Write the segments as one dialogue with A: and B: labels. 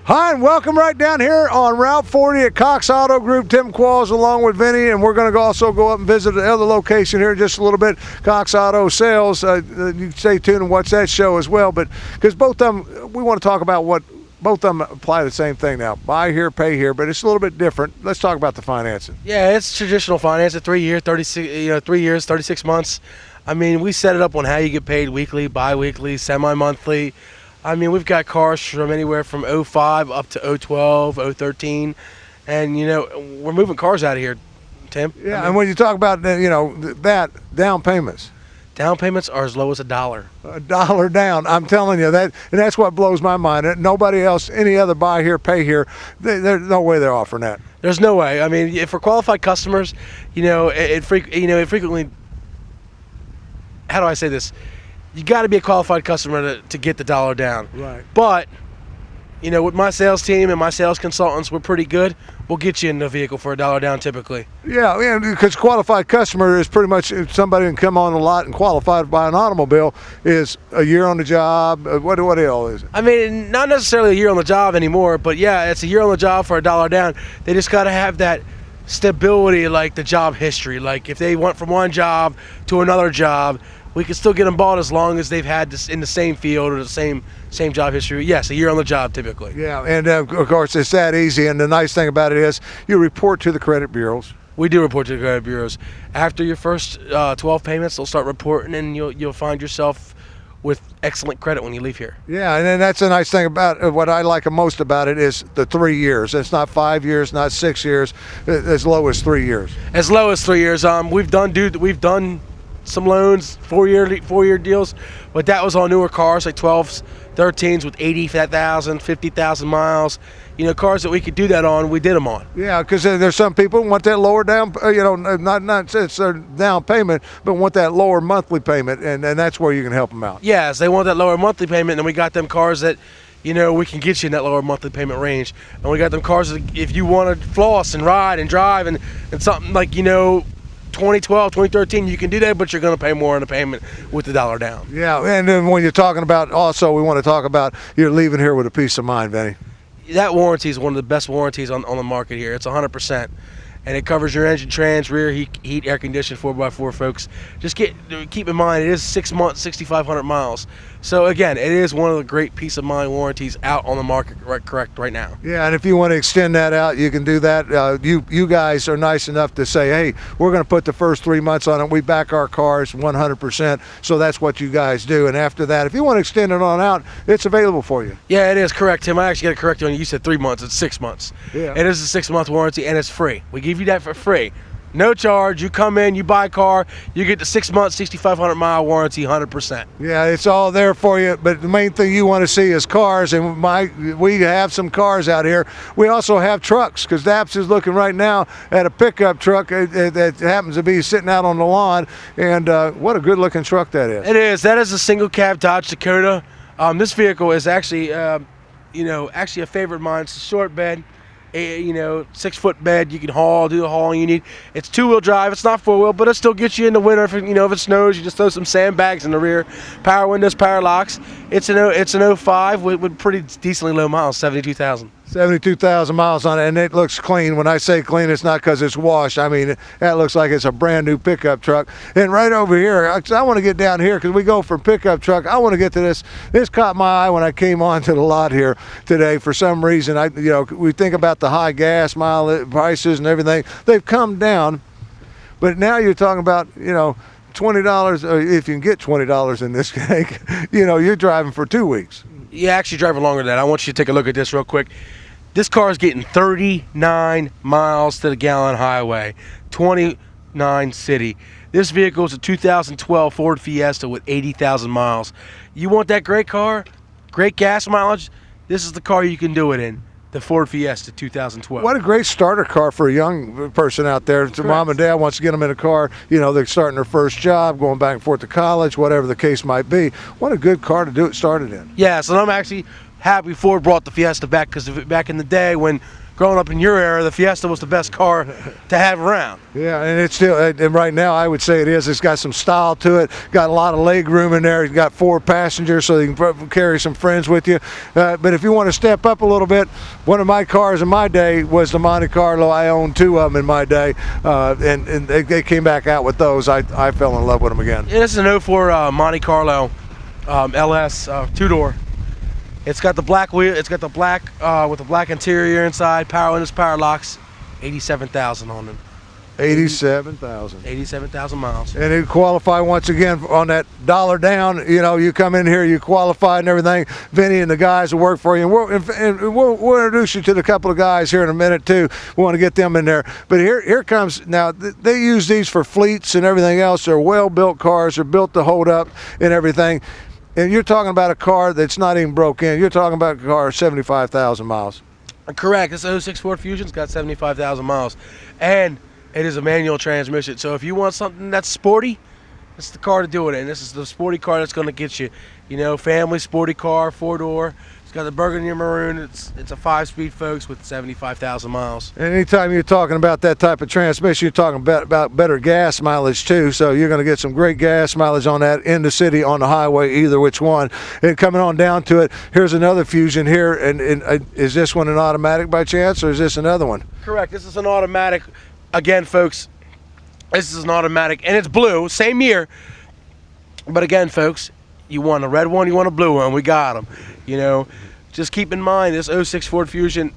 A: Hi, and welcome right down here on Route 40 at Cox Auto Group. Tim Qualls along with Vinny, and we're going to also go up and visit the other location here in just a little bit, Cox Auto Sales. You stay tuned and watch that show as well, but because both of them, we want to talk about what both of them apply the same thing now. Buy here, pay here, but it's a little bit different. Let's talk about the financing.
B: Yeah, it's traditional finance at 3 years, 36 months. I mean, we set it up on how you get paid weekly, bi-weekly, semi-monthly. I mean, we've got cars from anywhere from 05 up to 012, 013, and, we're moving cars out of here, Tim.
A: Yeah, and when you talk about, that, down payments.
B: Down payments are as low as $1.
A: $1 down. I'm telling you that, and that's what blows my mind. Nobody else, any other buy here, pay here, there's no way they're offering that.
B: There's no way. I mean, if for qualified customers, it frequently. How do I say this? You got to be a qualified customer to get the $1 down.
A: Right.
B: But, with my sales team and my sales consultants, we're pretty good. We'll get you in the vehicle for $1 down typically.
A: Yeah, because qualified customer is pretty much somebody who can come on the lot and qualified to buy an automobile is a year on the job. What the hell is it?
B: I mean, not necessarily a year on the job anymore, but yeah, it's a year on the job for $1 down. They just got to have that stability, like the job history. Like if they went from one job to another job, we can still get them bought as long as they've had this in the same field or the same job history. Yes, a year on the job typically.
A: Yeah, and of course it's that easy. And the nice thing about it is you report to the credit bureaus.
B: We do report to the credit bureaus. After your first 12 payments, they'll start reporting, and you'll find yourself with excellent credit when you leave here.
A: Yeah, and then that's the nice thing about what I like most about it is the 3 years. It's not 5 years, not 6 years, as low as 3 years.
B: As low as 3 years. We've done some loans, four-year deals, but that was on newer cars like 12s, 13s with 80,000, 50,000 miles. Cars that we could do that on, we did them on.
A: Yeah, because there's some people who want that lower down, not it's their down payment, but want that lower monthly payment, and that's where you can help them out.
B: Yes, they want that lower monthly payment, and we got them cars that, we can get you in that lower monthly payment range. And we got them cars that if you want to floss and ride and drive and something like, 2012, 2013, you can do that, but you're going to pay more on the payment with the $1 down.
A: Yeah, and then when you're talking about, also, we want to talk about you're leaving here with a peace of mind, Vinny.
B: That warranty is one of the best warranties on the market here. It's 100%. And it covers your engine, trans, rear, heat, air conditioned 4x4, folks. Just keep in mind, it is 6 months, 6,500 miles. So again, it is one of the great peace of mind warranties out on the market right now.
A: Yeah, and if you want to extend that out, you can do that. You guys are nice enough to say, hey, we're going to put the first 3 months on it. We back our cars 100%. So that's what you guys do. And after that, if you want to extend it on out, it's available for you.
B: Yeah, it is correct, Tim. I actually got to correct you on you. You said 3 months. It's 6 months.
A: Yeah.
B: It is a 6-month warranty, and it's free. We give you that for free. No charge. You come in, you buy a car, you get the 6 month, 6,500 mile warranty, 100%.
A: Yeah, it's all there for you. But the main thing you want to see is cars, and we have some cars out here. We also have trucks, because Daps is looking right now at a pickup truck that happens to be sitting out on the lawn. And what a good-looking truck that is.
B: It is. That is a single cab Dodge Dakota. This vehicle is actually, actually a favorite of mine. It's a short bed. 6-foot bed. You can do the hauling you need. It's 2-wheel drive. It's not 4-wheel, but it still gets you in the winter. If it snows, you just throw some sandbags in the rear. Power windows, power locks. It's an 05 with pretty decently low miles, 72,000.
A: 72,000 miles on it, and it looks clean. When I say clean, it's not because it's washed. I mean, that looks like it's a brand new pickup truck. And right over here, I want to get down here because we go from pickup truck. I want to get to this. This caught my eye when I came onto the lot here today. For some reason, we think about the high gas mile prices and everything. They've come down, but now you're talking about, $20. If you can get $20 in this cake, you're driving for 2 weeks.
B: You actually driving longer than that. I want you to take a look at this real quick. This car is getting 39 miles to the gallon highway, 29 city. This vehicle is a 2012 Ford Fiesta with 80,000 miles. You want that great car, great gas mileage? This is the car you can do it in. The Ford Fiesta 2012.
A: What a great starter car for a young person out there. Mom and dad wants to get them in a car. They're starting their first job, going back and forth to college, whatever the case might be. What a good car to it started in.
B: Yes, and I'm actually happy Ford brought the Fiesta back, because back in the day when growing up in your era, the Fiesta was the best car to have around.
A: Yeah, and it's still, and right now I would say it is. It's got some style to it. Got a lot of leg room in there. It's got 4 passengers, so you can carry some friends with you. But if you want to step up a little bit, one of my cars in my day was the Monte Carlo. I owned 2 of them in my day, and they came back out with those. I fell in love with them again.
B: Yeah, this is an 04 Monte Carlo LS 2-door. It's got the black wheel. It's got the black with the black interior inside. Power windows, power locks. 87,000 on them.
A: 87,000.
B: 87,000 miles.
A: And it qualify once again on that $1 down. You know, you come in here, you qualify and everything. Vinny and the guys will work for you, and we'll introduce you to the couple of guys here in a minute too. We want to get them in there. But here comes now. They use these for fleets and everything else. They're well-built cars. They're built to hold up and everything. And you're talking about a car that's not even broke in. You're talking about a car 75,000 miles.
B: Correct. This 06 Ford Fusion's got 75,000 miles, and it is a manual transmission. So if you want something that's sporty, this is the car to do it in. This is the sporty car that's going to get you, you know, family sporty car, 4-door. It's got the burgundy and maroon. It's a 5-speed, folks, with 75,000 miles.
A: And anytime you're talking about that type of transmission, you're talking about better gas mileage too. So you're going to get some great gas mileage on that in the city, on the highway, either which one. And coming on down to it, here's another Fusion here. And is this one an automatic by chance, or is this another one?
B: Correct. This is an automatic. Again, folks, this is an automatic, and it's blue, same year. But again, folks, you want a red one, you want a blue one, we got them. You know, just keep in mind this 06 Ford Fusion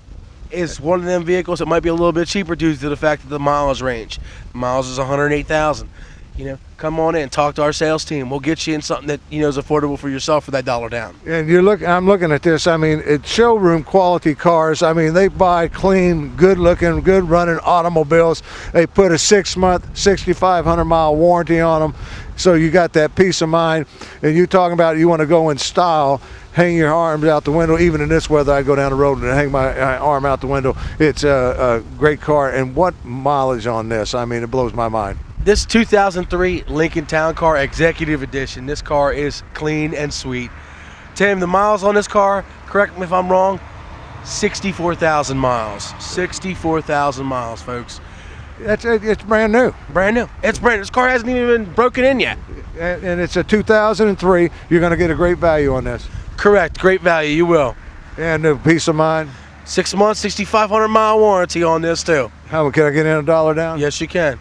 B: is one of them vehicles that might be a little bit cheaper due to the fact that the miles range. The miles is 108,000. You know, come on in, talk to our sales team. We'll get you in something that, you know, is affordable for yourself for that $1 down.
A: And I'm looking at this. I mean, it's showroom quality cars. I mean, they buy clean, good looking, good running automobiles. They put a 6-month, 6,500 mile warranty on them. So you got that peace of mind. And you're talking about you want to go in style, hang your arms out the window. Even in this weather, I go down the road and hang my arm out the window. It's a great car. And what mileage on this? I mean, it blows my mind.
B: This 2003 Lincoln Town Car Executive Edition, this car is clean and sweet. Tim, the miles on this car, correct me if I'm wrong, 64,000 miles. 64,000 miles, folks.
A: It's brand new.
B: Brand new. It's brand new. This car hasn't even been broken in yet.
A: And it's a 2003. You're going to get a great value on this.
B: Correct. Great value. You will.
A: And peace of mind.
B: 6 months, 6,500 mile warranty on this too.
A: How can I get in $1 down?
B: Yes, you can.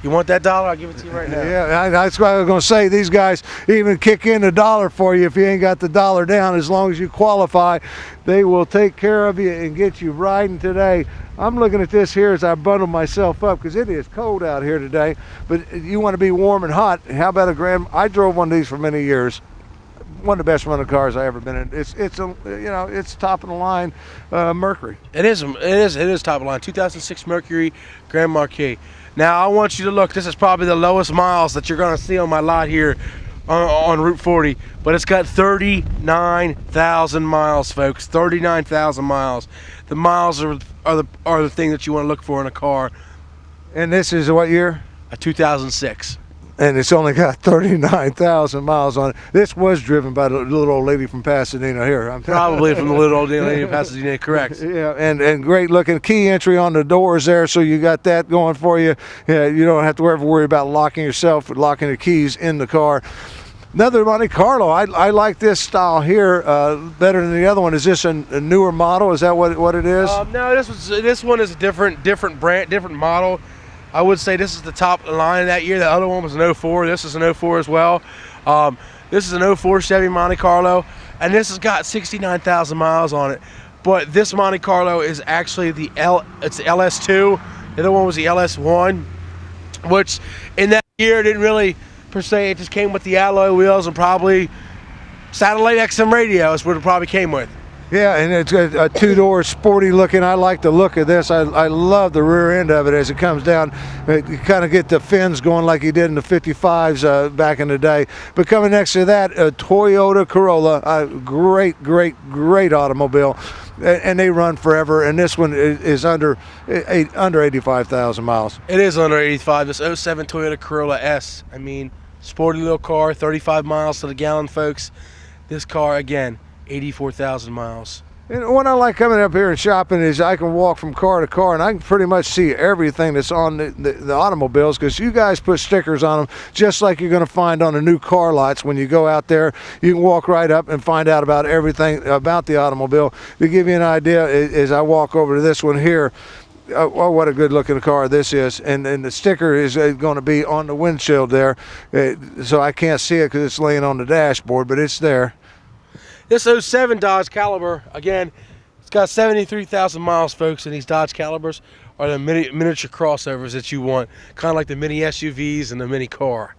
B: You want that $1? I'll give it to you right now.
A: Yeah, that's what I was going to say. These guys even kick in $1 for you if you ain't got the $1 down. As long as you qualify, they will take care of you and get you riding today. I'm looking at this here as I bundle myself up because it is cold out here today. But you want to be warm and hot. How about a Grand? I drove one of these for many years. One of the best running cars I ever been in. It's top of the line Mercury.
B: It is top of the line. 2006 Mercury Grand Marquis. Now I want you to look. This is probably the lowest miles that you're going to see on my lot here on Route 40, but it's got 39,000 miles, folks. 39,000 miles. The miles are the thing that you want to look for in a car.
A: And this is what year?
B: A 2006.
A: And it's only got 39,000 miles on it. This was driven by the little old lady from Pasadena here.
B: Probably from the little old lady from Pasadena, correct.
A: Yeah, and great looking key entry on the doors there, so you got that going for you. Yeah, you don't have to ever worry about locking yourself, locking the keys in the car. Another Monte Carlo. I like this style here better than the other one. Is this a newer model? Is that what it is?
B: No, this one is a different brand, different model. I would say this is the top line of that year. The other one was an 04. This is an 04 as well. This is an 04 Chevy Monte Carlo, and this has got 69,000 miles on it. But this Monte Carlo is actually it's the LS2. The other one was the LS1, which in that year didn't really per se. It just came with the alloy wheels and probably satellite XM radio is what it probably came with.
A: Yeah, and it's got a 2-door, sporty looking. I like the look of this. I love the rear end of it as it comes down. You kind of get the fins going like you did in the 55s back in the day. But coming next to that, a Toyota Corolla, a great automobile, and they run forever. And this one is under 85,000 miles.
B: It is under 85. This 07 Toyota Corolla S. I mean, sporty little car, 35 miles to the gallon, folks. This car, again, 84,000 miles.
A: And what I like coming up here and shopping is I can walk from car to car and I can pretty much see everything that's on the automobiles, because you guys put stickers on them just like you're going to find on the new car lots. When you go out there, you can walk right up and find out about everything about the automobile. To give you an idea, as I walk over to this one here, oh, what a good looking car this is. And the sticker is going to be on the windshield there. So I can't see it because it's laying on the dashboard, but it's there.
B: This '07 Dodge Caliber, again, it's got 73,000 miles, folks, and these Dodge Calibers are the miniature crossovers that you want, kind of like the mini SUVs and the mini car.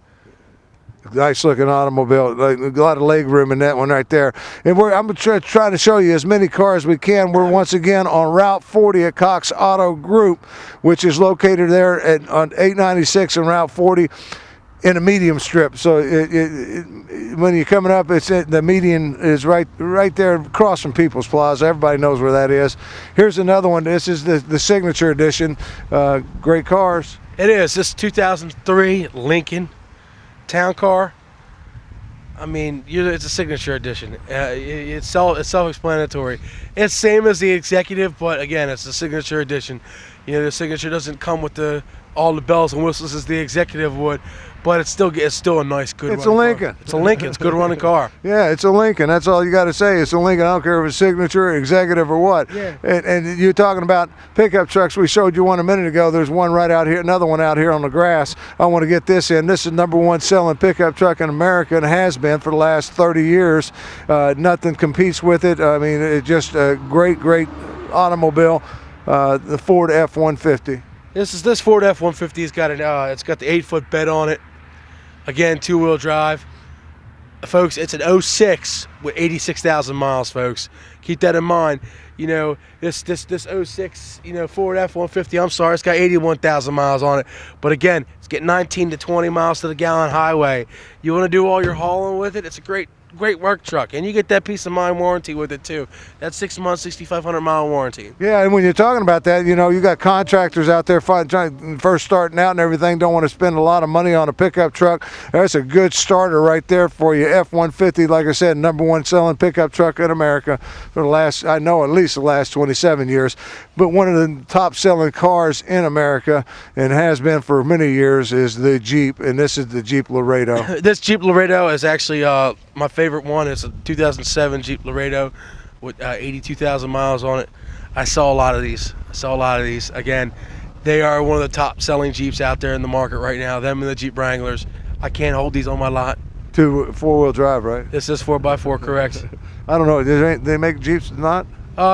A: Nice looking automobile, like a lot of leg room in that one right there. And I'm trying to show you as many cars as we can. We're once again on Route 40 at Cox Auto Group, which is located there on 896 and Route 40. In a medium strip, so when you're coming up, the median is right there across from People's Plaza. Everybody knows where that is. Here's another one. This is the signature edition. Great cars.
B: It is. This 2003 Lincoln Town Car. I mean, it's a signature edition. It's self-explanatory. It's same as the Executive, but again, it's a signature edition. You know, the signature doesn't come with all the bells and whistles as the Executive would, but it's still a nice, good.
A: It's a Lincoln.
B: Car. It's a Lincoln. It's a good running car.
A: Yeah, it's a Lincoln. That's all you got to say. It's a Lincoln. I don't care if it's signature, Executive, or what.
B: Yeah.
A: And you're talking about pickup trucks. We showed you one a minute ago. There's one right out here, another one out here on the grass. I want to get this in. This is #1 selling pickup truck in America and has been for the last 30 years. Nothing competes with it. I mean, it's just a great automobile. The Ford F-150.
B: This Ford F-150's got it's got the 8-foot bed on it. Again, 2-wheel drive. Folks, it's an 06 with 86,000 miles, folks. Keep that in mind. You know, this 06, Ford F-150, I'm sorry, it's got 81,000 miles on it. But again, it's getting 19 to 20 miles to the gallon highway. You want to do all your hauling with it, it's a great work truck, and you get that peace of mind warranty with it too. That's 6 months, 6,500 mile warranty.
A: Yeah, and when you're talking about that, you got contractors out there first starting out and everything, don't want to spend a lot of money on a pickup truck. That's a good starter right there for you. F-150, like I said, #1 selling pickup truck in America for the last, I know, at least the last 27 years. But one of the top selling cars in America, and has been for many years, is the Jeep, and this is the Jeep Laredo.
B: This Jeep Laredo is actually my favorite one. Is a 2007 Jeep Laredo with 82,000 miles on it. I saw a lot of these. Again, they are one of the top selling Jeeps out there in the market right now. Them and the Jeep Wranglers. I can't hold these on my lot.
A: 4-wheel drive, right?
B: This is 4x4, correct?
A: I don't know. They make Jeeps not?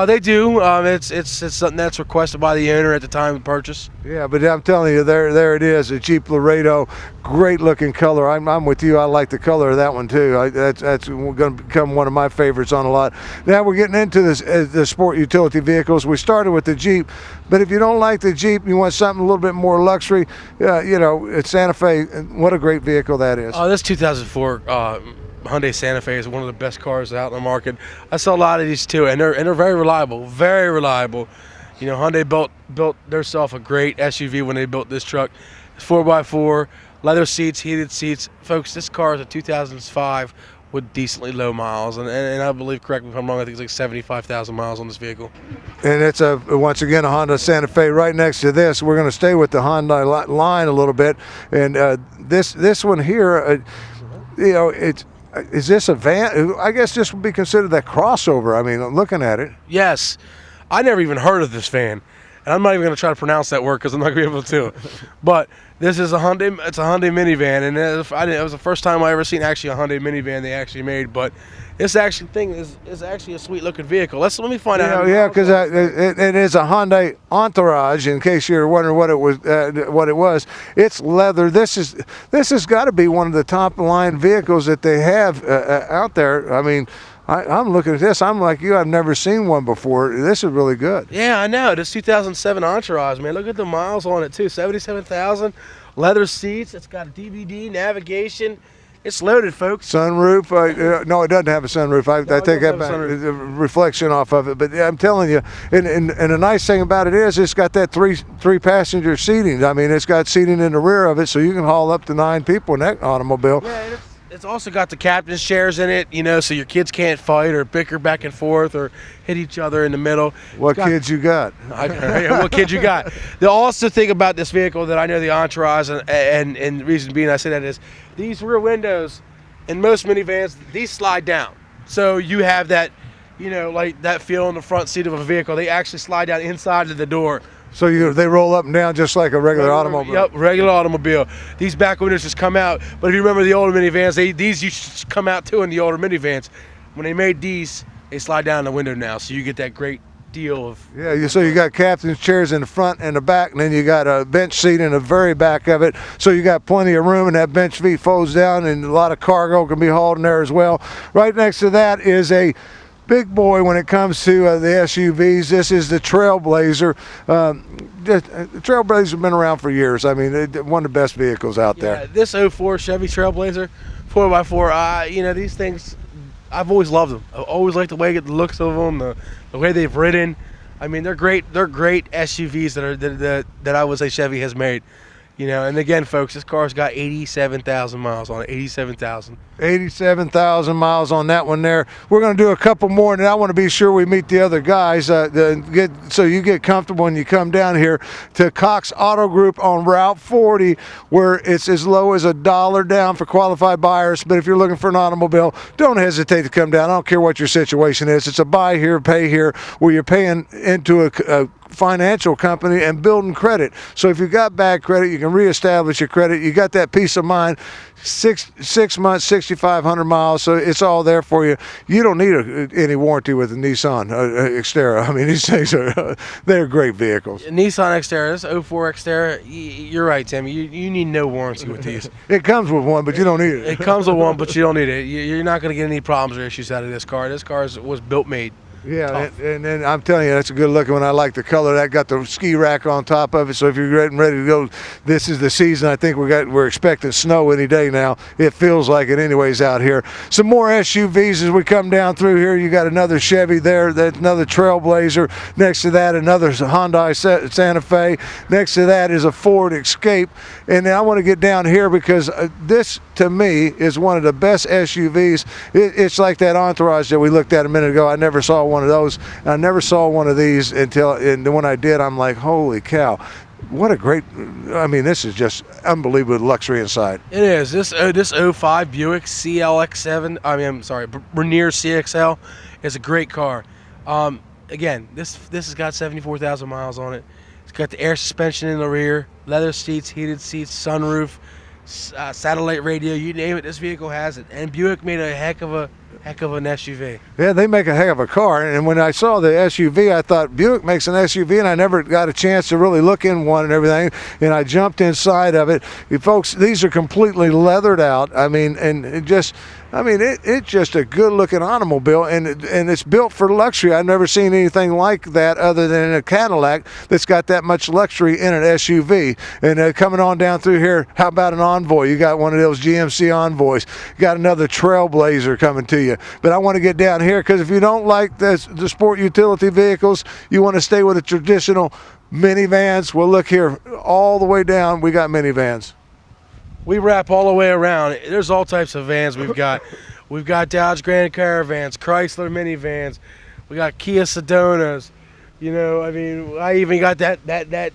B: They do. It's something that's requested by the owner at the time of purchase.
A: Yeah, but I'm telling you, there it is, a Jeep Laredo, great looking color. I'm with you. I like the color of that one too. That's going to become one of my favorites on a lot. Now we're getting into the sport utility vehicles. We started with the Jeep, but if you don't like the Jeep, you want something a little bit more luxury. It's Santa Fe. What a great vehicle that is.
B: This 2004. Hyundai Santa Fe is one of the best cars out in the market. I saw a lot of these too, and they're very reliable, very reliable. Hyundai built themselves a great SUV when they built this truck. It's 4x4, leather seats, heated seats. Folks, this car is a 2005 with decently low miles, and I believe, correct me if I'm wrong, I think it's like 75,000 miles on this vehicle.
A: And it's once again a Honda Santa Fe. Right next to this, we're going to stay with the Honda line a little bit, and this one here, it's. Is this a van? I guess this would be considered that crossover. I mean, looking at it.
B: Yes. I never even heard of this van. And I'm not even going to try to pronounce that word because I'm not going to be able to. But this is a Hyundai. It's a Hyundai minivan. And it was the first time I ever seen actually a Hyundai minivan they actually made. But this actually thing is actually a sweet looking vehicle. Let me find out.
A: Yeah, because it is a Hyundai Entourage. In case you're wondering what it was, it's leather. This has got to be one of the top line vehicles that they have out there. I mean, I'm looking at this. I'm like you. I've never seen one before. This is really good.
B: Yeah, I know. This 2007 Entourage, man. Look at the miles on it too. 77,000. Leather seats. It's got DVD, navigation. It's loaded, folks.
A: Sunroof? No, it doesn't have a sunroof. I take that back. A reflection off of it. But yeah, I'm telling you, and the nice thing about it is it's got that three passenger seating. I mean, it's got seating in the rear of it, so you can haul up to 9 people in that automobile.
B: Yeah, It's also got the captain's chairs in it, so your kids can't fight or bicker back and forth or hit each other in the middle.
A: What kids you got?
B: What kids you got? The also thing about this vehicle that I know the entourage and the reason being I say that is these rear windows in most minivans, these slide down. So you have that, like that feel in the front seat of a vehicle. They actually slide down inside of the door.
A: So they roll up and down just like a regular automobile.
B: Yep, regular automobile. These back windows just come out. But if you remember the older minivans, these used to come out too in the older minivans. When they made these, they slide down the window now, so you get that great deal of.
A: Yeah, so you got captain's chairs in the front and the back, and then you got a bench seat in the very back of it. So you got plenty of room, and that bench seat folds down, and a lot of cargo can be hauled in there as well. Right next to that is a big boy when it comes to the SUVs. This is the Trailblazer. The Trailblazer's been around for years. I mean, one of the best vehicles out there.
B: This 04 Chevy Trailblazer 4x4, these things, I've always loved them. I've always liked the looks of them, the way they've ridden. I mean, they're great. They're great SUVs that I would say Chevy has made. And again, folks, this car's got 87,000 miles on it. 87,000.
A: 87,000 miles on that one there. We're going to do a couple more, and I want to be sure we meet the other guys so you get comfortable when you come down here to Cox Auto Group on Route 40, where it's as low as $1 down for qualified buyers. But if you're looking for an automobile, don't hesitate to come down. I don't care what your situation is. It's a buy here, pay here, where you're paying into a financial company and building credit. So if you've got bad credit, you can reestablish your credit. You got that peace of mind. 6 months, 6,500 miles, so it's all there for you. You don't need any warranty with the Nissan Xterra. I mean, these things they're great vehicles.
B: Nissan Xterra, this 04 Xterra, you're right, Tim. You need no warranty with these.
A: It comes with one, but you don't need it.
B: It comes with one, but you don't need it. You're not going to get any problems or issues out of this car. This car was built made.
A: Yeah, and then I'm telling you, that's a good looking one. I like the color. That got the ski rack on top of it. So if you're getting ready to go, this is the season. I think we're expecting snow any day now. It feels like it anyways out here. Some more SUVs as we come down through here. You got another Chevy there. That's another Trailblazer. Next to that, another Hyundai Santa Fe. Next to that is a Ford Escape. And I want to get down here because this, to me, is one of the best SUVs. It's like that Entourage that we looked at a minute ago. I never saw one of those. I never saw one of these and when I did, I'm like, holy cow. What a great, this is just unbelievable luxury inside.
B: It is. This 05 Buick CLX7, Rainier CXL is a great car. Again, this has got 74,000 miles on it. It's got the air suspension in the rear, leather seats, heated seats, sunroof, satellite radio, you name it, this vehicle has it. And Buick made a heck of an SUV.
A: Yeah, they make a heck of a car. And when I saw the SUV, I thought Buick makes an SUV, and I never got a chance to really look in one and everything. And I jumped inside of it. Folks, these are completely leathered out. It's just a good-looking automobile, and it's built for luxury. I've never seen anything like that other than a Cadillac that's got that much luxury in an SUV. And coming on down through here, how about an Envoy? You got one of those GMC Envoys. You got another Trailblazer coming to you. But I want to get down here because if you don't like the sport utility vehicles, you want to stay with the traditional minivans. Well, look here, all the way down, we got minivans.
B: We wrap all the way around. There's all types of vans we've got. We've got Dodge Grand Caravans, Chrysler minivans. We got Kia Sedonas. I even got that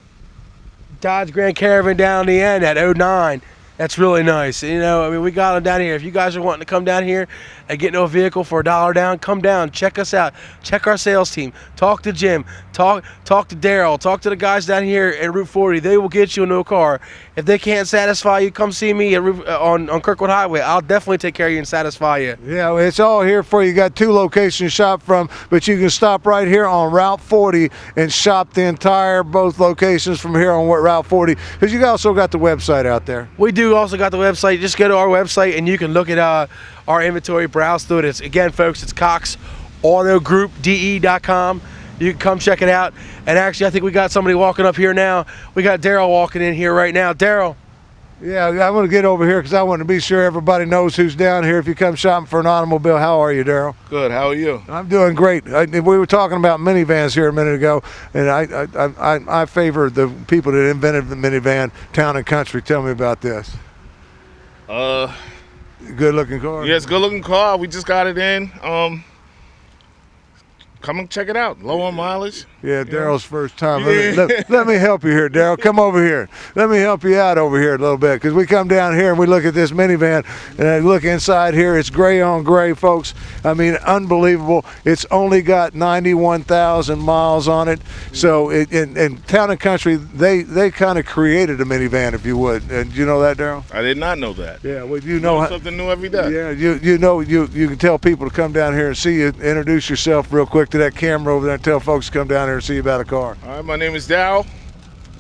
B: Dodge Grand Caravan down the end, that 09. That's really nice. We got them down here. If you guys are wanting to come down here and get no vehicle for $1 down, come down, check us out, check our sales team, talk to Jim, talk to Daryl, talk to the guys down here at Route 40. They will get you a new car. If they can't satisfy you, come see me on Kirkwood Highway. I'll definitely take care of you and satisfy you.
A: Yeah, it's all here for you. You got 2 locations to shop from, but you can stop right here on Route 40 and shop both locations from here on Route 40, because you also got the website out there.
B: We do also got the website. Just go to our website and you can look at our inventory, browse through it. Again, folks, it's coxautogroupde.com. You can come check it out. And actually, I think we got somebody walking up here now. We got Daryl walking in here right now. Daryl.
A: Yeah, I want to get over here because I want to be sure everybody knows who's down here. If you come shopping for an automobile, how are you, Daryl?
C: Good. How are you?
A: I'm doing great. We were talking about minivans here a minute ago, and I favor the people that invented the minivan, Town and Country. Tell me about this. Good looking car.
C: Yeah, it's a good looking car. We just got it in. Come and check it out. Low on mileage.
A: Yeah, Daryl's first time.
C: Yeah.
A: Let me help you here, Daryl. Come over here. Let me help you out over here a little bit, because we come down here and we look at this minivan and I look inside here. It's gray on gray, folks. I mean, unbelievable. It's only got 91,000 miles on it. So in Town and Country, they kind of created a minivan, if you would. And you know that, Daryl?
C: I did not know that.
A: Yeah, well, you know
C: Something new every day.
A: Yeah, you know you can tell people to come down here and see you. Introduce yourself real quick to that camera over there and tell folks to come down here and see you about a car.
C: All right, my name is Dow.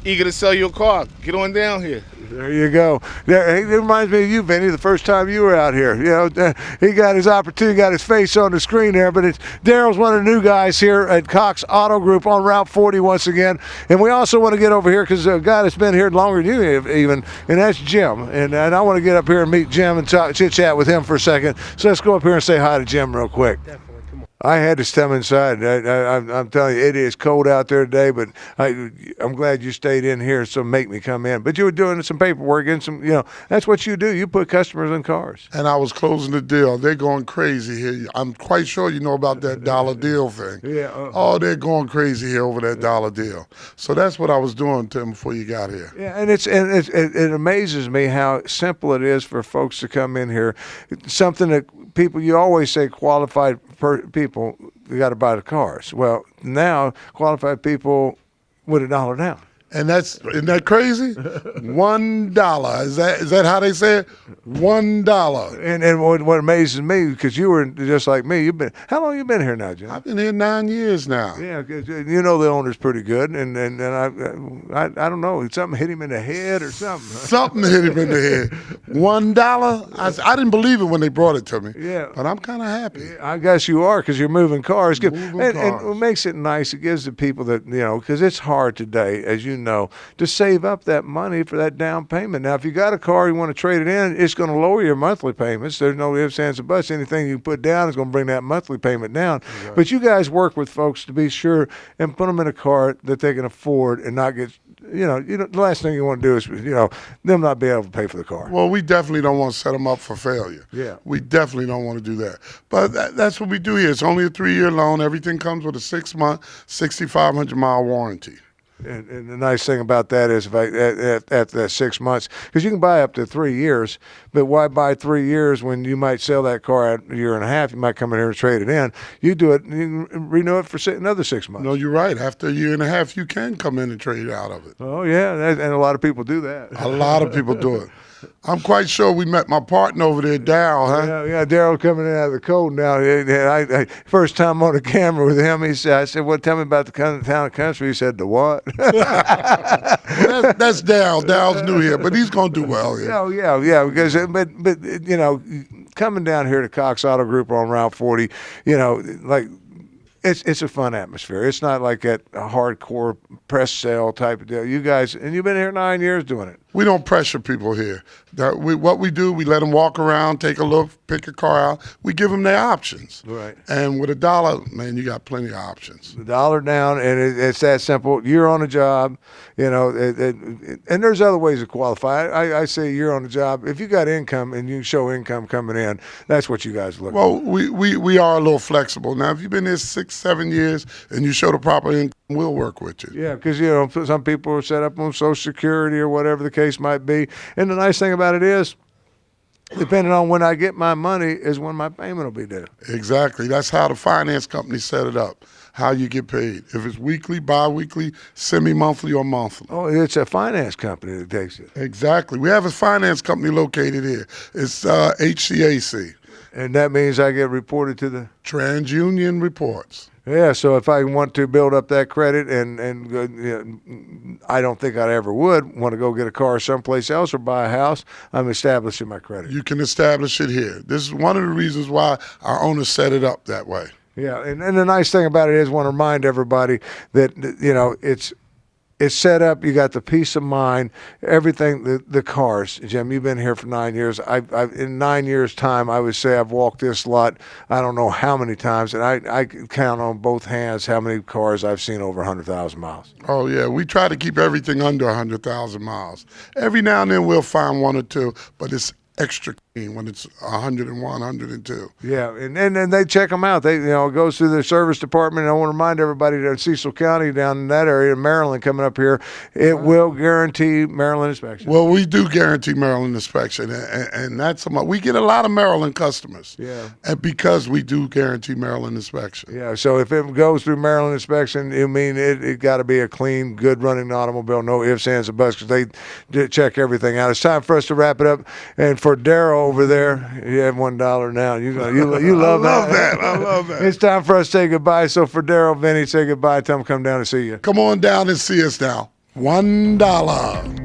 C: Eager to sell you a car. Get on down here.
A: There you go. It reminds me of you, Vinny, the first time you were out here. You know, he got his opportunity, got his face on the screen there, but Daryl's one of the new guys here at Cox Auto Group on Route 40 once again. And we also want to get over here because a guy that's been here longer than you even, and that's Jim. And I want to get up here and meet Jim and chit-chat with him for a second. So let's go up here and say hi to Jim real quick.
B: Definitely. Come on.
A: I had to step inside. I'm telling you, it is cold out there today, but I'm glad you stayed in here, so make me come in. But you were doing some paperwork and some, that's what you do. You put customers in cars.
D: And I was closing the deal. They're going crazy here. I'm quite sure you know about that dollar deal thing.
A: Yeah.
D: Oh, they're going crazy here over that dollar deal. So that's what I was doing, Tim, before you got here.
A: Yeah, and it amazes me how simple it is for folks to come in here. Something that people, you always say qualified people, you got to buy the cars. Well, now qualified people with $1 down.
D: And isn't that crazy? $1. Is that how they say it? $1.
A: And what amazes me, because you were just like me, how long you been here now, Jim?
D: I've been here 9 years now.
A: Yeah, 'cause you know the owner's pretty good, and I don't know, something hit him in the head or something.
D: Something hit him in the head. $1. I didn't believe it when they brought it to me.
A: Yeah.
D: But I'm kind of happy.
A: I guess you are, because you're moving cars.
D: Moving
A: And
D: cars.
A: what makes it nice, it gives the people that, because it's hard today, as you know, to save up that money for that down payment. Now, if you got a car, you want to trade it in, it's going to lower your monthly payments. There's no ifs, ands, or buts. Anything you put down is going to bring that monthly payment down. Right. But you guys work with folks to be sure and put them in a car that they can afford and not get, the last thing you want to do is, them not be able to pay for the car.
D: Well, we definitely don't want to set them up for failure.
A: Yeah.
D: We definitely don't want to do that. But that's what we do here. It's only a 3-year loan. Everything comes with a 6-month, 6,500-mile warranty.
A: And the nice thing about that is at that 6 months, because you can buy up to 3 years, but why buy 3 years when you might sell that car at a year and a half? You might come in here and trade it in. You do it, you can renew it for another 6 months.
D: No, you're right. After a year and a half, you can come in and trade out of it.
A: Oh, yeah, and a lot of people do that.
D: A lot of people do it. I'm quite sure we met my partner over there, Darryl, huh?
A: Yeah, Daryl coming in out of the cold now. I first time on the camera with him, I said, well, tell me about the Town and Country. He said, the what?
D: Well, that's Darryl. Darryl's new here, but he's going to do well here.
A: Oh, yeah, because, but coming down here to Cox Auto Group on Route 40, it's a fun atmosphere. It's not like a hardcore press sale type of deal. You guys, and you've been here 9 years doing it.
D: We don't pressure people here. What we do, we let them walk around, take a look, pick a car out. We give them their options.
A: Right.
D: And with $1, man, you got plenty of options.
A: $1 down, and it's that simple. You're on a job, and there's other ways to qualify. I say you're on a job. If you got income and you show income coming in, that's what you guys look for.
D: Well, we are a little flexible. Now, if you've been here 6, 7 years and you show the proper income, we'll work with you.
A: Yeah, because, some people are set up on Social Security or whatever the case might be. And the nice thing about it is, depending on when I get my money is when my payment will be due.
D: Exactly. That's how the finance company set it up, how you get paid. If it's weekly, bi-weekly, semi-monthly, or monthly.
A: Oh, it's a finance company that takes it.
D: Exactly. We have a finance company located here. It's HCAC.
A: And that means I get reported to the
D: TransUnion Reports.
A: Yeah, so if I want to build up that credit, and I don't think I ever would want to go get a car someplace else or buy a house, I'm establishing my credit.
D: You can establish it here. This is one of the reasons why our owners set it up that way.
A: Yeah, and the nice thing about it is, I want to remind everybody that it's set up. You got the peace of mind, everything. The cars, Jim. You've been here for 9 years. I've in 9 years' time, I would say I've walked this lot. I don't know how many times, and I can count on both hands how many cars I've seen over 100,000 miles.
D: Oh yeah, we try to keep everything under 100,000 miles. Every now and then we'll find one or two, but it's extra clean when it's 101, 102.
A: Yeah, and they check them out. They it goes through their service department. And I want to remind everybody that Cecil County down in that area, Maryland, coming up here, it will guarantee Maryland inspection.
D: Well, we do guarantee Maryland inspection, and that's we get a lot of Maryland customers.
A: Yeah.
D: And because we do guarantee Maryland inspection.
A: Yeah, so if it goes through Maryland inspection, it got to be a clean, good running automobile, no ifs, ands, or buts, because they check everything out. It's time for us to wrap it up. And for Daryl over there, you have $1 now. You love that.
D: I love that.
A: It's time for us to say goodbye. So for Daryl, Vinny, say goodbye. Tell them to come down and see you.
D: Come on down and see us now. $1.